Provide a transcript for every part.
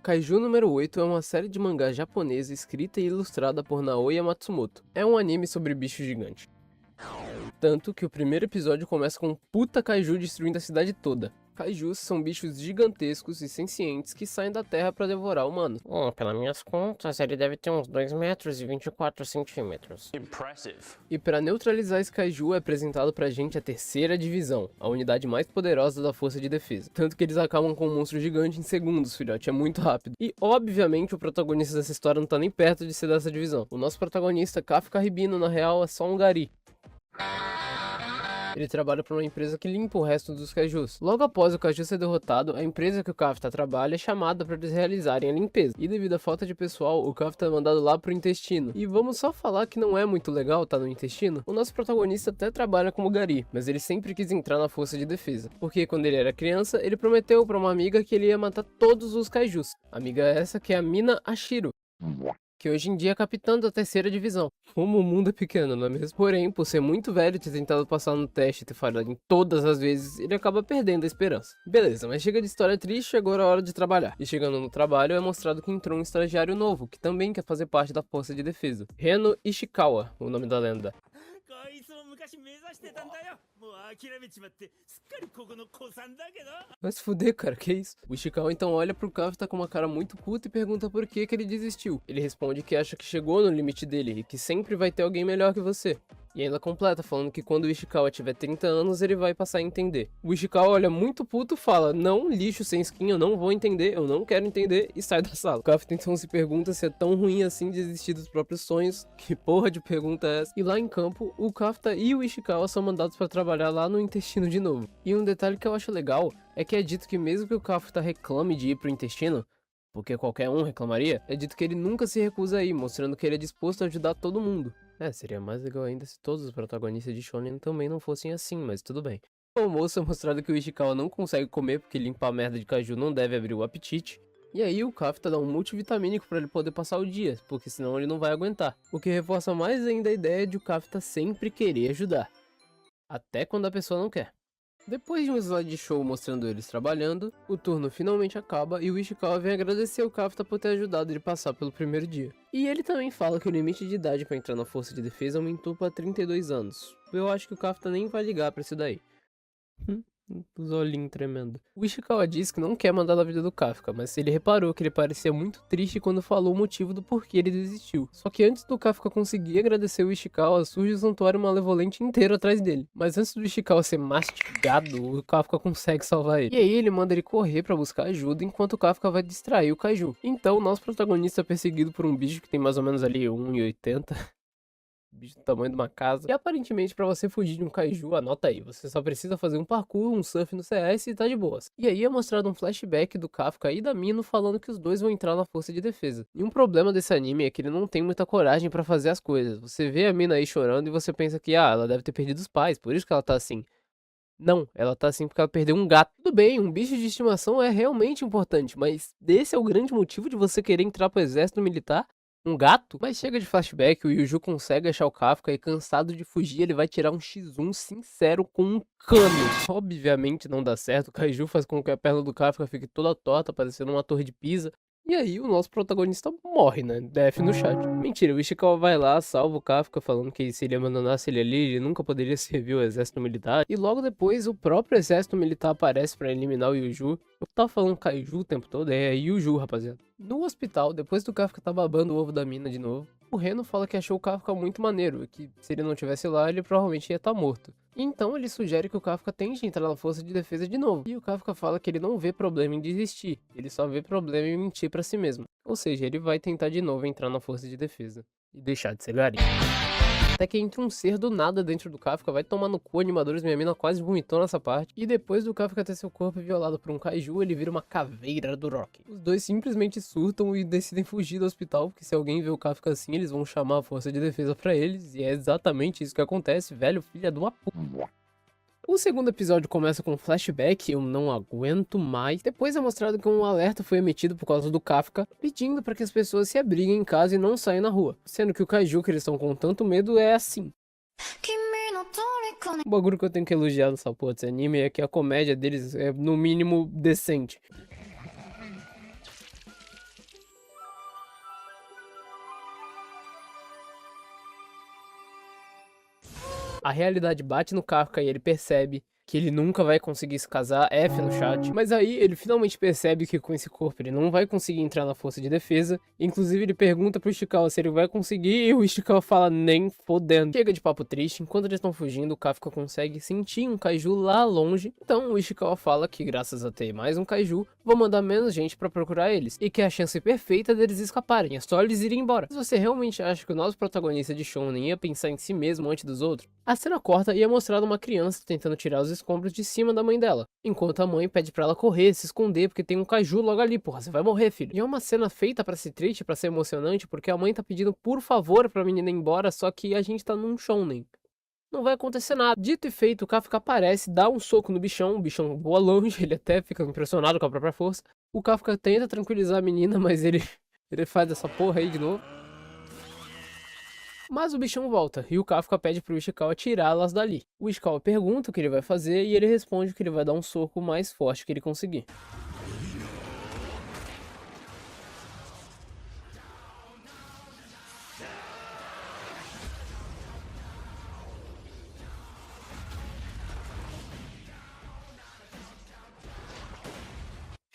Kaiju número 8 é uma série de mangá japonesa escrita e ilustrada por Naoya Matsumoto. É um anime sobre bichos gigantes. Tanto que o primeiro episódio começa com um puta kaiju destruindo a cidade toda. Kaijus são bichos gigantescos e sencientes que saem da terra para devorar humanos. Pelas minhas contas, ele deve ter uns 2 metros e 24 centímetros. E para neutralizar esse kaiju é apresentado pra gente a terceira divisão, a unidade mais poderosa da força de defesa. Tanto que eles acabam com um monstro gigante em segundos, filhote, é muito rápido. E obviamente o protagonista dessa história não tá nem perto de ser dessa divisão. O nosso protagonista, Kafka Ribino, na real é só um gari. Ele trabalha para uma empresa que limpa o resto dos kaijus. Logo após o kaiju ser derrotado, a empresa que o Kafka trabalha é chamada para eles realizarem a limpeza. E devido à falta de pessoal, o Kafka é mandado lá pro intestino. E vamos só falar que não é muito legal tá no intestino? O nosso protagonista até trabalha como gari, mas ele sempre quis entrar na força de defesa. Porque quando ele era criança, ele prometeu para uma amiga que ele ia matar todos os kaijus. Amiga essa que é a Mina Ashiro, que hoje em dia é capitã da terceira divisão. Como o mundo é pequeno, não é mesmo? Porém, por ser muito velho e ter tentado passar no teste e ter falhado em todas as vezes, ele acaba perdendo a esperança. Beleza, mas chega de história triste, agora é hora de trabalhar. E chegando no trabalho, é mostrado que entrou um estagiário novo, que também quer fazer parte da força de defesa. Reno Ishikawa, o nome da lenda. Vai se fuder, cara, que isso? O Ishikawa então olha pro Kafka com uma cara muito puta e pergunta por que ele desistiu. Ele responde que acha que chegou no limite dele e que sempre vai ter alguém melhor que você. E ainda completa, falando que quando o Ishikawa tiver 30 anos, ele vai passar a entender. O Ishikawa olha muito puto, fala, não, lixo sem skin, eu não vou entender, eu não quero entender, e sai da sala. O Kafka então se pergunta se é tão ruim assim desistir dos próprios sonhos, que porra de pergunta é essa? E lá em campo, o Kafka e o Ishikawa são mandados para trabalhar lá no intestino de novo. E um detalhe que eu acho legal, é que é dito que mesmo que o Kafka reclame de ir pro intestino, porque qualquer um reclamaria, é dito que ele nunca se recusa a ir, mostrando que ele é disposto a ajudar todo mundo. Seria mais legal ainda se todos os protagonistas de Shonen também não fossem assim, mas tudo bem. No almoço é mostrado que o Ishikawa não consegue comer porque limpar a merda de kaiju não deve abrir o apetite. E aí o Kafka dá um multivitamínico para ele poder passar o dia, porque senão ele não vai aguentar. O que reforça mais ainda a ideia de o Kafka sempre querer ajudar. Até quando a pessoa não quer. Depois de um slideshow mostrando eles trabalhando, o turno finalmente acaba e o Ishikawa vem agradecer o Kafka por ter ajudado ele a passar pelo primeiro dia. E ele também fala que o limite de idade para entrar na força de defesa aumentou para 32 anos. Eu acho que o Kafka nem vai ligar pra isso daí. Os olhinhos tremendo. O Ishikawa diz que não quer mandar na vida do Kafka, mas ele reparou que ele parecia muito triste quando falou o motivo do porquê ele desistiu. Só que antes do Kafka conseguir agradecer o Ishikawa, surge o Santuário Malevolente inteiro atrás dele. Mas antes do Ishikawa ser mastigado, o Kafka consegue salvar ele. E aí ele manda ele correr pra buscar ajuda, enquanto o Kafka vai distrair o Kaiju. Então o nosso protagonista é perseguido por um bicho que tem mais ou menos ali 1,80. Bicho do tamanho de uma casa. E aparentemente pra você fugir de um kaiju, anota aí, você só precisa fazer um parkour, um surf no CS e tá de boas. E aí é mostrado um flashback do Kafka e da Mino falando que os dois vão entrar na força de defesa. E um problema desse anime é que ele não tem muita coragem pra fazer as coisas. Você vê a Mina aí chorando e você pensa que, ela deve ter perdido os pais, por isso que ela tá assim. Não, ela tá assim porque ela perdeu um gato. Tudo bem, um bicho de estimação é realmente importante, mas esse é o grande motivo de você querer entrar pro exército militar? Um gato? Mas chega de flashback, o Yuju consegue achar o Kafka e cansado de fugir, ele vai tirar um X1 sincero com um cano. Obviamente não dá certo, o Kaiju faz com que a perna do Kafka fique toda torta, parecendo uma torre de Pisa. E aí o nosso protagonista morre, né? Def no chat. Mentira, o Ishikawa vai lá, salva o Kafka, falando que se ele abandonasse ele ali, ele nunca poderia servir o exército militar. E logo depois, o próprio exército militar aparece pra eliminar o Yuju. Eu tava falando Kaiju o tempo todo, é Yuju, rapaziada. No hospital, depois do Kafka tá babando o ovo da mina de novo, o Reno fala que achou o Kafka muito maneiro, e que se ele não tivesse lá, ele provavelmente ia estar morto. Então ele sugere que o Kafka tente entrar na força de defesa de novo. E o Kafka fala que ele não vê problema em desistir, ele só vê problema em mentir pra si mesmo. Ou seja, ele vai tentar de novo entrar na força de defesa. E deixar de ser gari. Até que entra um ser do nada dentro do Kafka, vai tomar no cu, animadores, minha mina quase vomitou nessa parte. E depois do Kafka ter seu corpo violado por um kaiju, ele vira uma caveira do Rock. Os dois simplesmente surtam e decidem fugir do hospital, porque se alguém vê o Kafka assim, eles vão chamar a força de defesa pra eles. E é exatamente isso que acontece, velho, filha de uma puta. O segundo episódio começa com um flashback, eu não aguento mais. Depois é mostrado que um alerta foi emitido por causa do Kafka, pedindo para que as pessoas se abriguem em casa e não saiam na rua. Sendo que o kaiju que eles estão com tanto medo é assim. O bagulho que eu tenho que elogiar nessa porra desse anime é que a comédia deles é no mínimo decente. A realidade bate no Kafka e ele percebe que ele nunca vai conseguir se casar, F no chat. Mas aí ele finalmente percebe que com esse corpo ele não vai conseguir entrar na força de defesa. Inclusive ele pergunta pro Ishikawa se ele vai conseguir e o Ishikawa fala nem fodendo. Chega de papo triste, enquanto eles estão fugindo, o Kafka consegue sentir um kaiju lá longe. Então o Ishikawa fala que graças a ter mais um kaiju, vão mandar menos gente pra procurar eles. E que é a chance perfeita deles escaparem, é só eles irem embora. Se você realmente acha que o nosso protagonista de Shonen ia pensar em si mesmo antes dos outros, a cena corta e é mostrada uma criança tentando tirar os escombros de cima da mãe dela, enquanto a mãe pede pra ela correr, se esconder, porque tem um kaiju logo ali, porra, você vai morrer, filho. E é uma cena feita pra ser triste, pra ser emocionante, porque a mãe tá pedindo por favor pra menina ir embora, só que a gente tá num shonen. Não vai acontecer nada. Dito e feito, o Kafka aparece, dá um soco no bichão, o bichão voa longe, ele até fica impressionado com a própria força. O Kafka tenta tranquilizar a menina, mas ele faz essa porra aí de novo. Mas o bichão volta, e o Kafka pede pro Ishikawa tirá-las dali. O Ishikawa pergunta o que ele vai fazer, e ele responde que ele vai dar um soco mais forte que ele conseguir.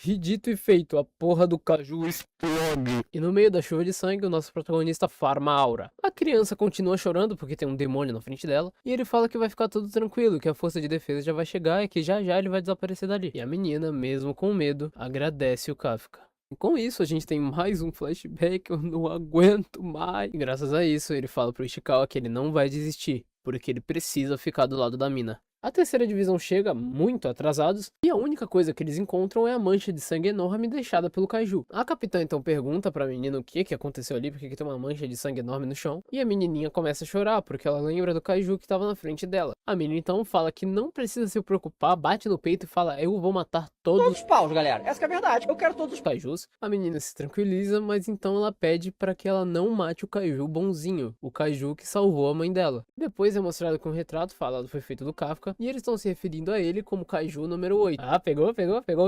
E dito e feito, a porra do caju explode. E no meio da chuva de sangue, o nosso protagonista farma a aura. A criança continua chorando porque tem um demônio na frente dela. E ele fala que vai ficar tudo tranquilo, que a força de defesa já vai chegar e que já já ele vai desaparecer dali. E a menina, mesmo com medo, agradece o Kafka. E com isso, a gente tem mais um flashback, eu não aguento mais. E graças a isso, ele fala pro Ishikawa que ele não vai desistir, porque ele precisa ficar do lado da mina. A terceira divisão chega, muito atrasados, e a única coisa que eles encontram é a mancha de sangue enorme deixada pelo kaiju. A capitã então pergunta pra menina o que aconteceu ali, porque tem uma mancha de sangue enorme no chão, e a menininha começa a chorar, porque ela lembra do kaiju que estava na frente dela. A menina então fala que não precisa se preocupar, bate no peito e fala, eu vou matar todos os paus, galera, essa que é a verdade, eu quero todos os kaijus. A menina se tranquiliza, mas então ela pede pra que ela não mate o kaiju bonzinho, o kaiju que salvou a mãe dela. Depois é mostrado que um retrato falado foi feito do Kafka, e eles estão se referindo a ele como Kaiju número 8. Ah, pegou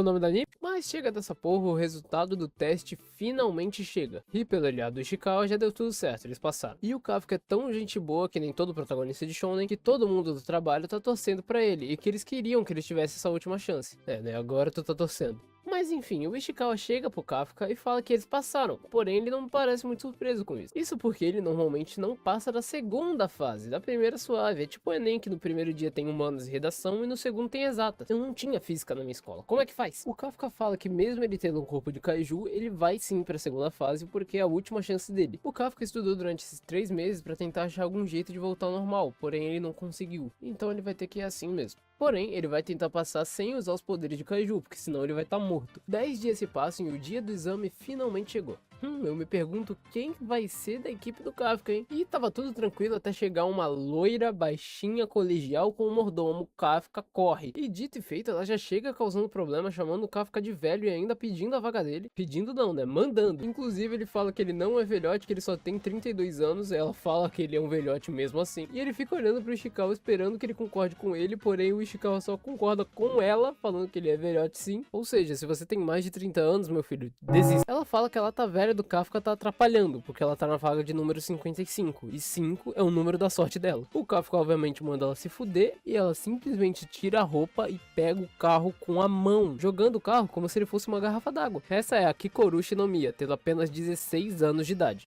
o nome da anime? Mas chega dessa porra, o resultado do teste finalmente chega. E pelo olhar do Ishikawa já deu tudo certo, eles passaram. E o Kafka é tão gente boa, que nem todo protagonista de Shonen, que todo mundo do trabalho tá torcendo pra ele, e que eles queriam que ele tivesse essa última chance. Né, agora tu tá torcendo. Mas enfim, o Ishikawa chega pro Kafka e fala que eles passaram, porém ele não parece muito surpreso com isso. Isso porque ele normalmente não passa da segunda fase, da primeira suave. É tipo o Enem, que no primeiro dia tem humanas e redação e no segundo tem exatas. Eu não tinha física na minha escola, como é que faz? O Kafka fala que mesmo ele tendo um corpo de kaiju, ele vai sim pra segunda fase porque é a última chance dele. O Kafka estudou durante esses 3 meses pra tentar achar algum jeito de voltar ao normal, porém ele não conseguiu. Então ele vai ter que ir assim mesmo. Porém, ele vai tentar passar sem usar os poderes de kaiju, porque senão ele vai estar morto. 10 dias se passam e o dia do exame finalmente chegou. Eu me pergunto quem vai ser da equipe do Kafka, hein? E tava tudo tranquilo até chegar uma loira, baixinha, colegial com o mordomo. Kafka corre. E dito e feito, ela já chega causando problema, chamando o Kafka de velho e ainda pedindo a vaga dele. Pedindo não, né? Mandando. Inclusive, ele fala que ele não é velhote, que ele só tem 32 anos. Ela fala que ele é um velhote mesmo assim. E ele fica olhando pro Ishikawa esperando que ele concorde com ele, porém o Ishikawa só concorda com ela, falando que ele é velhote sim. Ou seja, se você tem mais de 30 anos, meu filho, desista. Ela fala que ela tá velha do Kafka tá atrapalhando, porque ela tá na vaga de número 55, e 5 é o número da sorte dela. O Kafka obviamente manda ela se fuder, e ela simplesmente tira a roupa e pega o carro com a mão, jogando o carro como se ele fosse uma garrafa d'água. Essa é a Kikorushi no Miya, tendo apenas 16 anos de idade.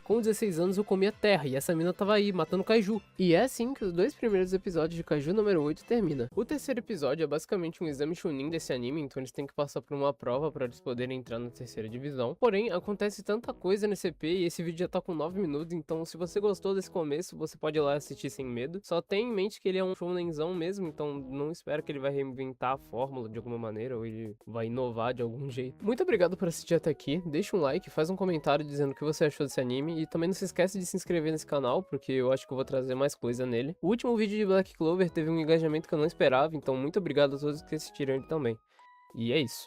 Com 16 anos eu comia terra, e essa mina tava aí, matando kaiju. E é assim que os 2 primeiros episódios de Kaiju número 8 termina. O terceiro episódio é basicamente um exame chunin desse anime, então eles têm que passar por uma prova para eles poderem entrar na terceira divisão. Porém, acontece tanta coisa nesse EP, e esse vídeo já tá com 9 minutos, então se você gostou desse começo, você pode ir lá assistir sem medo. Só tenha em mente que ele é um shonenzão mesmo, então não espera que ele vai reinventar a fórmula de alguma maneira, ou ele vai inovar de algum jeito. Muito obrigado por assistir até aqui, deixa um like, faz um comentário dizendo o que você achou desse anime, e também não se esquece de se inscrever nesse canal, porque eu acho que eu vou trazer mais coisa nele. O último vídeo de Black Clover teve um engajamento que eu não esperava, então muito obrigado a todos que assistiram ele também. E é isso.